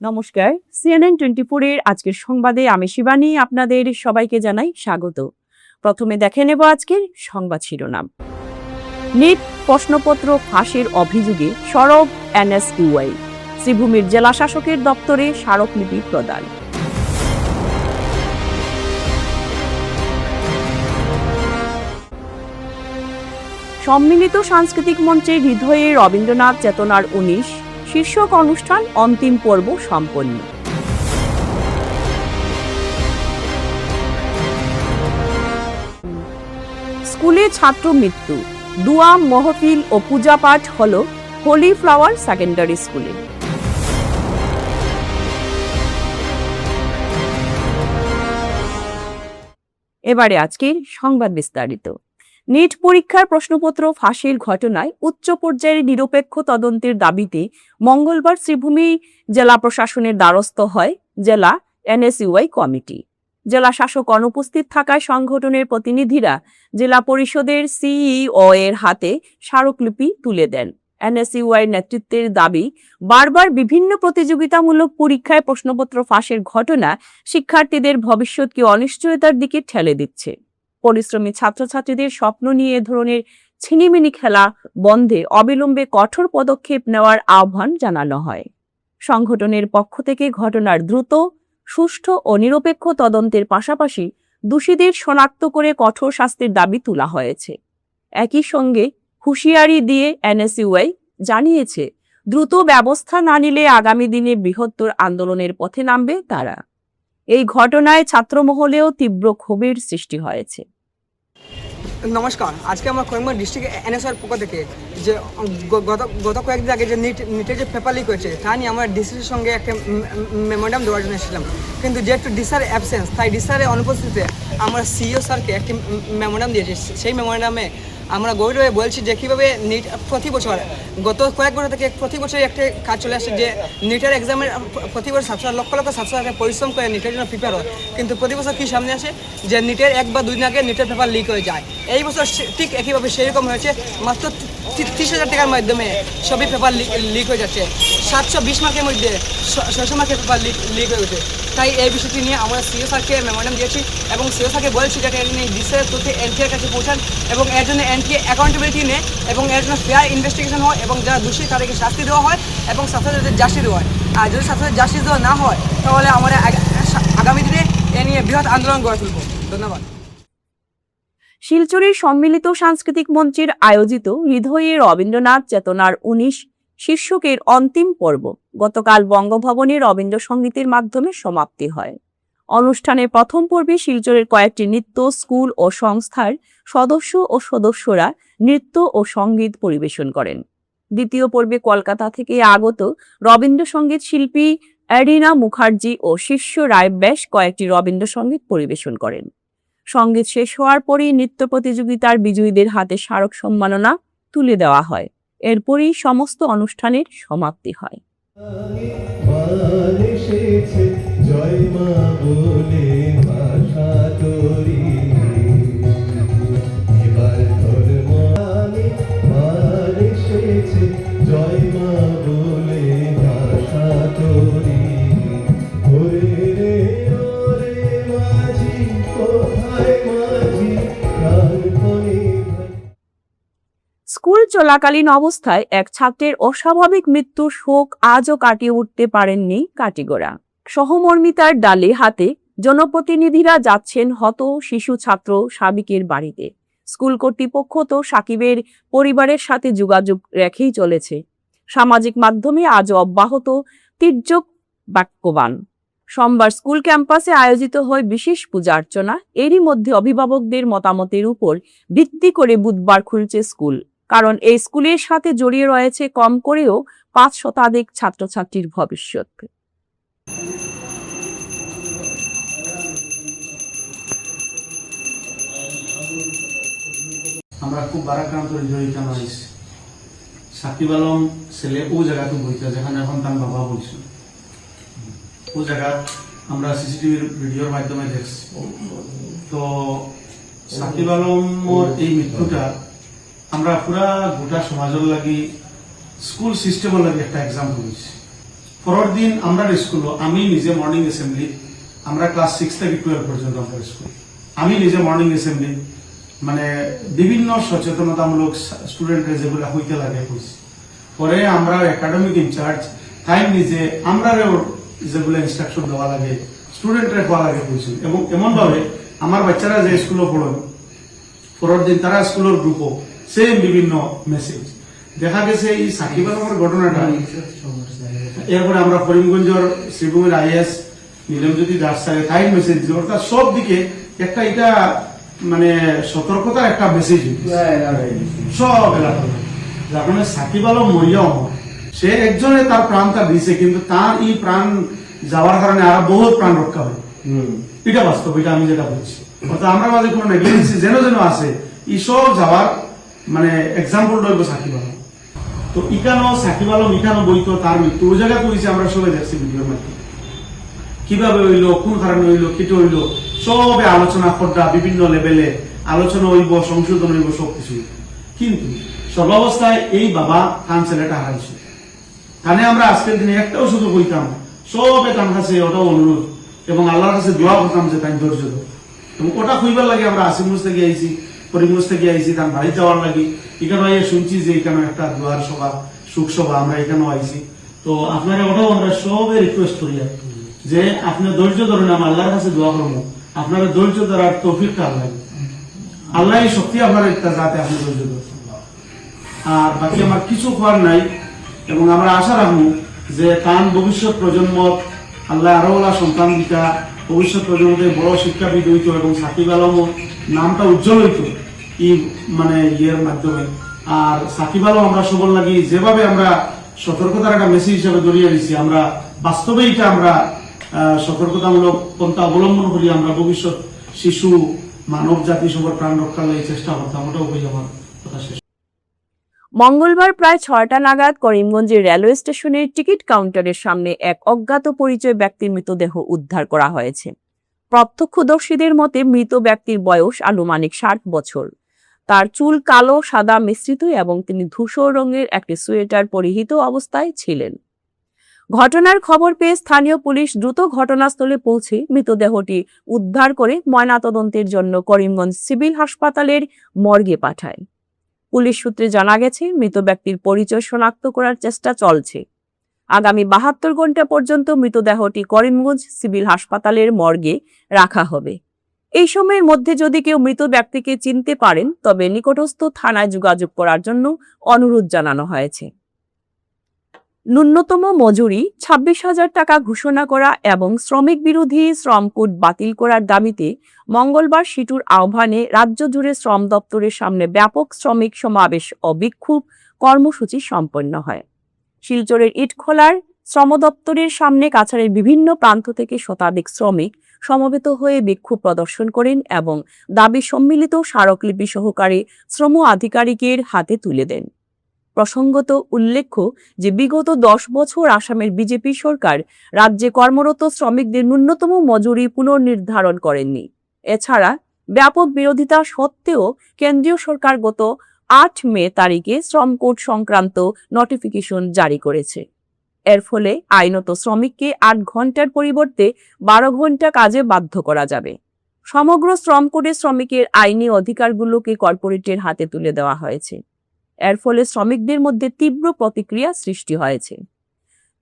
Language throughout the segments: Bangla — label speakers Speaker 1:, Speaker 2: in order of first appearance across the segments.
Speaker 1: নমস্কার, CNN24 এর আজকের সংবাদে আমি শিবানী আপনাদের সবাইকে জানাই স্বাগত। প্রথমে দেখে নেব আজকের সংবাদ শিরোনাম। নিট প্রশ্নপত্র ফাঁসের অভিযোগে সরব NSUI, শ্রীভূমির জেলা শাসকের দপ্তরে স্মারকলিপি প্রদান। সম্মিলিত সাংস্কৃতিক মঞ্চে হৃদয়ে রবীন্দ্রনাথ চেতনার 19 শীর্ষক অনুষ্ঠান অন্তিম পর্ব সম্পন্ন। স্কুলে ছাত্র মৃত্যু, দুয়া মহফিল ও পূজা পাঠ হল হোলি ফ্লাওয়ার সেকেন্ডারি স্কুলে। এবারে আজকের সংবাদ বিস্তারিত। নিট পরীক্ষার প্রশ্নপত্র ফাঁসের ঘটনায় উচ্চ পর্যায়ের নিরপেক্ষ তদন্তের দাবিতে মঙ্গলবার শ্রীভূমি জেলা প্রশাসনের দ্বারস্থ হয় জেলা NSUI কমিটি। জেলা শাসক অনুপস্থিত থাকায় সংগঠনের প্রতিনিধিরা জেলা পরিষদের CEO এর হাতে স্মারকলিপি তুলে দেন। NSUI নেতৃত্বের দাবি, বারবার বিভিন্ন প্রতিযোগিতামূলক পরীক্ষায় প্রশ্নপত্র ফাঁসের ঘটনা শিক্ষার্থীদের ভবিষ্যৎকে অনিশ্চয়তার দিকে ঠেলে দিচ্ছে। পরিশ্রমী ছাত্রছাত্রীদের স্বপ্ন নিয়ে এ ধরনের ছিনিমিনি খেলা বন্ধে অবিলম্বে কঠোর পদক্ষেপ নেওয়ার আহ্বান জানানো হয়। সংগঠনের পক্ষ থেকে ঘটনার দ্রুত, সুষ্ঠু ও নিরপেক্ষ তদন্তের পাশাপাশি দোষীদের শনাক্ত করে কঠোর শাস্তির দাবি তোলা হয়েছে। একই সঙ্গে হুঁশিয়ারি দিয়ে NSUI জানিয়েছে, দ্রুত ব্যবস্থা না নিলে আগামী দিনে বৃহত্তর আন্দোলনের পথে নামবে তারা। এই ঘটনায় ছাত্রমহলেও তীব্র ক্ষোভের সৃষ্টি হয়েছে।
Speaker 2: নমস্কার, আজকে আমার করিমগঞ্জ ডিস্ট্রিক্ট NSUI পক্ষ থেকে যে গত কয়েকদিন আগে যে নিটের যে পেপার লিক হয়েছে তা নিয়ে আমরা ডিসির সঙ্গে একটা মেমোরান্ডাম দেওয়ার জন্য এসেছিলাম, কিন্তু যেহেতু ডিসার অ্যাবসেন্স তাই ডিসারের অনুপস্থিতিতে আমরা CEO স্যারকে একটি মেমোরান্ডাম দিয়েছি। সেই মেমোরান্ডামে আমরা গভীরভাবে বলছি যে কীভাবে নিট প্রতি বছর গত কয়েক বছর থেকে প্রতি বছরই একটা কাজ চলে আসছে যে নিটের এক্সামের প্রতি বছর লক্ষ লক্ষ ছাত্রছাত্রীরা পরিশ্রম করে নিটের জন্য প্রিপেয়ার হয়, কিন্তু প্রতি বছর কী সামনে আসে যে নিটের 1 বা 2 দিন আগে নিটের পেপার লিক হয়ে যায়। এই বছর ঠিক একইভাবে সেরকম হয়েছে, মাত্র 30,000 টাকার মাধ্যমে সবই পেপার লিক হয়ে যাচ্ছে। 720 মার্কের মধ্যে 600 মার্কের পেপার লিক হয়ে গেছে। তাই এই বিষয়টি নিয়ে আমরা CEO স্যারকে মেমোরান্ডাম দিয়েছি এবং CEO স্যারকে বলেছি যাতে ডিসের তথ্য NTA কাছে পৌঁছান এবং এর জন্য NTA অ্যাকাউন্টেবিলিটি নেয় এবং এর জন্য ফেয়ার ইনভেস্টিগেশন হয় এবং যারা দোষী তাদেরকে শাস্তি দেওয়া হয় এবং ছাত্রছাত্রীদের জাস্টিস দেওয়া হয়। আর যদি ছাত্রদের জাস্টিস দেওয়া না হয় তাহলে আমরা আগামী দিনে এ নিয়ে বৃহৎ আন্দোলন গড়ে তুলব। ধন্যবাদ।
Speaker 1: শিলচরের সম্মিলিত সাংস্কৃতিক মঞ্চের আয়োজিত হৃদয়ে রবীন্দ্রনাথ চেতনার 19 শীর্ষকের অন্তিম পর্ব গতকাল বঙ্গভবনে রবীন্দ্রসঙ্গীতের মাধ্যমে সমাপ্তি হয়। অনুষ্ঠানের প্রথম পর্বে শিলচরের কয়েকটি নৃত্য স্কুল ও সংস্থার সদস্য ও সদস্যরা নৃত্য ও সঙ্গীত পরিবেশন করেন। দ্বিতীয় পর্বে কলকাতা থেকে আগত রবীন্দ্রসঙ্গীত শিল্পী অ্যারিনা মুখার্জি ও শিষ্য রায় বেশ কয়েকটি রবীন্দ্রসঙ্গীত পরিবেশন করেন। সঙ্গীত শেষ হওয়ার পরই নৃত্য প্রতিযোগিতার বিজয়ীদের হাতে স্মারক সম্মাননা তুলে দেওয়া হয়। এরপরই সমস্ত অনুষ্ঠানের সমাপ্তি হয়। স্কুল চলাকালীন অবস্থায় এক ছাত্রের অস্বাভাবিক মৃত্যুর শোক আজও কাটিয়ে উঠতে পারেননি কাটিগড়া। সহমর্মিতার ডালে হাতে জনপ্রতিনিধিরা যাচ্ছেন হত শিশু ছাত্র সাবিকের বাড়িতে। স্কুল কর্তৃপক্ষ তো সাকিবের পরিবারের সাথে যোগাযোগ রেখেই চলেছে। সামাজিক মাধ্যমে আজও অব্যাহত তির্যক বাক্যবান। সোমবার স্কুল ক্যাম্পাসে আয়োজিত হয় বিশেষ পূজা অর্চনা। এরই মধ্যে অভিভাবকদের মতামতের উপর ভিত্তি করে বুধবার খুলছে স্কুল, কারণ এই স্কুলের সাথে জড়িয়ে রয়েছে কম করেও 5 শতাধিক ছাত্রছাত্রীর ভবিষ্যৎ।
Speaker 3: আমরা খুব বারাক্রান্ত জড়িত হয়েছি। সাকিব আলম ছেলে ও জায়গাতে বইতে যেখানে এখন তার বাবা বলছিল, ও জায়গা আমরা সিসিটিভির ভিডিওর মাধ্যমে দেখছি। তো সাকিব আলমর এই মৃত্যুটা আমরা পুরা গোটা সমাজের লাগি স্কুল সিস্টেমের লাগি একটা এক্সাম্পল হয়েছে। পরের দিন আমরা স্কুল, আমি নিজে মর্নিং অ্যাসেম্বলি, আমরা ক্লাস 6 থেকে 12 পর্যন্ত আমরা স্কুল, আমি নিজে মর্নিং অ্যাসেম্বলি মানে বিভিন্ন সচেতনতামূলক স্টুডেন্টরা যেগুলো হইতে লাগে হয়েছে। পরে আমরা একাডেমিক ইনচার্জ তাই নিজে আমরা যেগুলো ইনস্ট্রাকশন দেওয়া লাগে স্টুডেন্টরা দেওয়া লাগে হয়েছে। এবং এমন ভাবে আমার বাচ্চারা যে স্কুলে পড়েন পরের দিন তারা স্কুলের গ্রুপও সেম বিভিন্ন মেসেজ দেখা গেছে। এই সাকিব আলমের ঘটনাটা এরপরে আমরা করিমগঞ্জের শ্রীভূমির IAS নীলমজ্যোতি দাস স্যারের তাই মেসেজ অর্থাৎ সব দিকে একটা এটা মানে সতর্কতার একটা মেসেজ সব এলাকা। যার কারণে সাকিব আলম মরিয়া অমর, সে একজনে তার প্রাণটা দিছে, কিন্তু তার এই প্রাণ যাওয়ার কারণে আরো বহুত প্রাণ রক্ষা হয়। এটা বাস্তব, এটা আমি যেটা বলছি। অর্থাৎ আমরা মাঝে কোনো নেগলিজেন্সি যেন আছে এই সব যাওয়ার মানে এক্সাম্পল রইব সাকিব আলম। তো ইকানো সাকিব আলম ইকানো বইতো তার মৃত্যু ওই জায়গাতে হয়েছে, আমরা সবাই দেখছি ভিডিওর মাধ্যমে কিভাবে হইলো, কোন কারণে হইলো, কেটে হইলো, সবে আলোচনা খড্ডা বিভিন্ন লেভেলে আলোচনা হইব, সংশোধন হইব, সবকিছু। কিন্তু সর্বাবস্থায় এই বাবা কান ছেলেটা হারাইছে। কানে আমরা আজকের দিনে একটাও শুধু কইতাম, সবে তার কাছে ওটাও অনুরোধ এবং আল্লাহর কাছে দোয়া করতাম যে তাই ধৈর্য ধর। এবং ওটা খুঁজবার লাগে আমরা আসিমগঞ্জ থেকে আইছি, করিমগঞ্জ থেকে আইছি, তার বাড়ি যাওয়ার লাগে। এখানে আইয়া শুনছি যে এখানে একটা দোয়ার সভা, সুখ সভা, আমরা এখানেও আইছি। তো আপনারা ওটাও আমরা সবে রিকোয়েস্ট করি যে আপনি ধৈর্য ধরুন, আমরা আল্লাহর কাছে দোয়া করবো আপনারা ধৈর্য ধরার তৌফিকটা আল্লাহ, আল্লাহ শক্তি আপনার যাতে আপনি ধৈর্য ধরুন। আর বাকি আমার কিছু করার নাই। এবং আমরা আশা রাখবো যে তার ভবিষ্যৎ প্রজন্ম আল্লাহ আরো সন্তান দিতা, ভবিষ্যৎ প্রজন্মদের বড় শিক্ষাবিদ হইত এবং সাকিব আলম নামটা উজ্জ্বল হইত এই মানে ইয়ের মাধ্যমে। আর সাকিব আলম আমরা সবল লাগি যেভাবে আমরা সতর্কতার একটা মেসেজ হিসেবে জড়িয়ে দিচ্ছি, আমরা বাস্তবে এটা আমরা সতর্কতামূলক পন্থা অবলম্বন করি, আমরা ভবিষ্যৎ শিশু মানব জাতি সবার প্রাণ রক্ষার লাগে চেষ্টা করতাম। ওটাও হয়ে আমার কথা শেষ।
Speaker 1: মঙ্গলবার প্রায় 6টা নাগাদ করিমগঞ্জের রেলওয়ে স্টেশনের টিকিট কাউন্টারের সামনে এক অজ্ঞাত পরিচয় ব্যক্তির মৃতদেহ উদ্ধার করা হয়েছে। প্রত্যক্ষদর্শীদের মতে মৃত ব্যক্তির বয়স আনুমানিক 60 বছর। তার চুল কালো সাদা মিশ্রিত এবং তিনি ধূসর রঙের একটি সোয়েটার পরিহিত অবস্থায় ছিলেন। ঘটনার খবর পেয়ে স্থানীয় পুলিশ দ্রুত ঘটনাস্থলে পৌঁছে মৃতদেহটি উদ্ধার করে ময়নাতদন্তের জন্য করিমগঞ্জ সিভিল হাসপাতালের মর্গে পাঠায়। পুলিশ সূত্রে জানা গেছে মৃত ব্যক্তির পরিচয় শনাক্ত করার চেষ্টা চলছে। আগামী 72 ঘন্টা পর্যন্ত মৃতদেহটি করিমগঞ্জ সিভিল হাসপাতালের মর্গে রাখা হবে। এই সময়ের মধ্যে যদি কেউ মৃত ব্যক্তিকে চিনতে পারেন তবে নিকটস্থ থানায় যোগাযোগ করার জন্য অনুরোধ জানানো হয়েছে। ন্যূনতম মজুরি 26,000 টাকা ঘোষণা করা এবং শ্রমিক বিরোধী শ্রম কোড বাতিল করার দাবিতে মঙ্গলবার সিটুর আহ্বানে রাজ্য জুড়ে শ্রম দপ্তরের সামনে ব্যাপক শ্রমিক সমাবেশ ও বিক্ষোভ কর্মসূচি সম্পন্ন হয়। শিলচরের ইটখোলার শ্রম দপ্তরের সামনে কাছাড়ের বিভিন্ন প্রান্ত থেকে শতাধিক শ্রমিক সমবেত হয়ে বিক্ষোভ প্রদর্শন করেন এবং দাবি সম্মিলিত স্মারকলিপি সহকারে শ্রম আধিকারিকের হাতে তুলে দেন। প্রসঙ্গত উল্লেখ্য যে বিগত 10 বছর আসামের বিজেপি সরকার রাজ্যে কর্মরত শ্রমিকদের ন্যূনতম মজুরি পুনর্নির্ধারণ করেননি। এছাড়া ব্যাপক বিরোধিতা সত্ত্বেও কেন্দ্রীয় সরকার গত 8 মে তারিখে শ্রম কোড সংক্রান্ত নোটিফিকেশন জারি করেছে। এর ফলে আইনত শ্রমিককে 8 ঘন্টার পরিবর্তে 12 ঘন্টা কাজে বাধ্য করা যাবে। সমগ্র শ্রম কোডে শ্রমিকের আইনি অধিকারগুলোকে কর্পোরেটের হাতে তুলে দেওয়া হয়েছে। এর ফলে শ্রমিকদের মধ্যে তীব্র প্রতিক্রিয়া সৃষ্টি হয়েছে।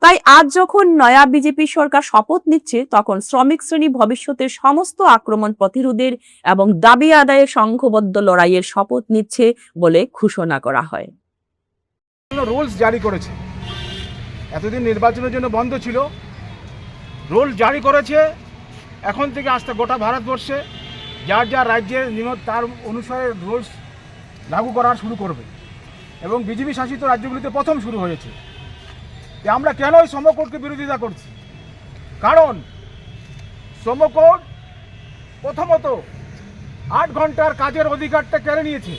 Speaker 1: তাই আজ যখন নয়া বিজেপি সরকার শপথ নিচ্ছে তখন শ্রমিক শ্রেণী ভবিষ্যতের সমস্ত আক্রমণ প্রতিরোধের এবং দাবি আদায়ে সংঘবদ্ধ লড়াইয়ের শপথ নিচ্ছে বলে ঘোষণা করা হয়।
Speaker 4: রুলস জারি করেছে, এতদিন নির্বাচনের জন্য বন্ধ ছিল, রুল জারি করেছে। এখন থেকে আস্তে গোটা ভারতবর্ষে যার যার রাজ্যের তার অনুসারে রুলস লাগু করা শুরু করবে এবং বিজেপি শাসিত রাজ্যগুলিতে প্রথম শুরু হয়েছে। আমরা কেন এই শ্রমকোডকে বিরোধিতা করছি? কারণ শ্রমকোড প্রথমত 8 ঘন্টার কাজের অধিকারটা কেড়ে নিয়েছে।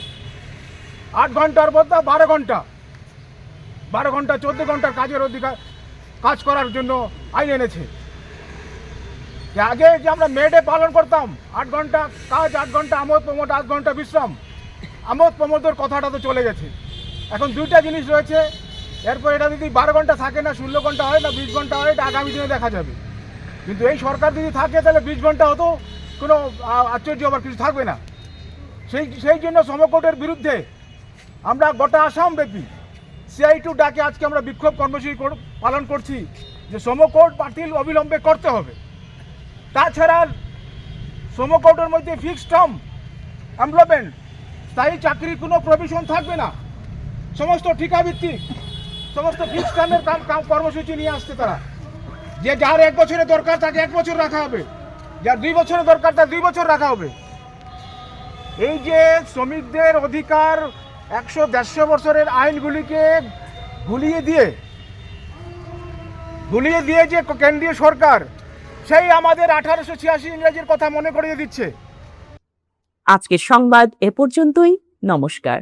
Speaker 4: 8 ঘন্টার বদলে 12 ঘন্টা 14 ঘন্টার কাজের অধিকার কাজ করার জন্য আইন এনেছে। আগে যে আমরা মেডে পালন করতাম 8 ঘন্টা কাজ, 8 ঘন্টা আমোদ প্রমোদ, 8 ঘন্টা বিশ্রাম, আমোদ প্রমোদের কথাটা তো চলে গেছে। এখন দুইটা জিনিস রয়েছে, এরপর এটা যদি 12 ঘন্টা থাকে না 16 ঘন্টা হয় না 20 ঘন্টা হয়, এটা আগামী দিনে দেখা যাবে। কিন্তু এই সরকার যদি থাকে তাহলে 20 ঘন্টা হতো, কোনো আশ্চর্য আবার কিছু থাকবে না। সেই জন্য সমকোটের বিরুদ্ধে আমরা গোটা আসামব্যাপী CI2 ডাকে আজকে আমরা বিক্ষোভ কর্মসূচি পালন করছি যে সমকোট বাতিল অবিলম্বে করতে হবে। তাছাড়া সমকোটের মধ্যে ফিক্সড টার্ম এমপ্লয়মেন্ট, স্থায়ী চাকরির কোনো প্রভিশন থাকবে না। সমস্ত ঠিকাভিত্তিক, সমস্ত ফিক্সড টার্মের কর্মসূচি নিয়ে আসছে তারা, যে যার 1 বছরের দরকার তাকে 1 বছর রাখা হবে, যার 2 বছরের দরকার তার 2 বছর রাখা হবে। এই যে শ্রমিকদের অধিকার 100-150 বছরের আইনগুলিকে গুলিয়ে দিয়ে যে কেন্দ্রীয় সরকার সেই আমাদের 1886 ইংরেজির কথা মনে করিয়ে দিচ্ছে।
Speaker 1: আজকের সংবাদ এ পর্যন্তই। নমস্কার।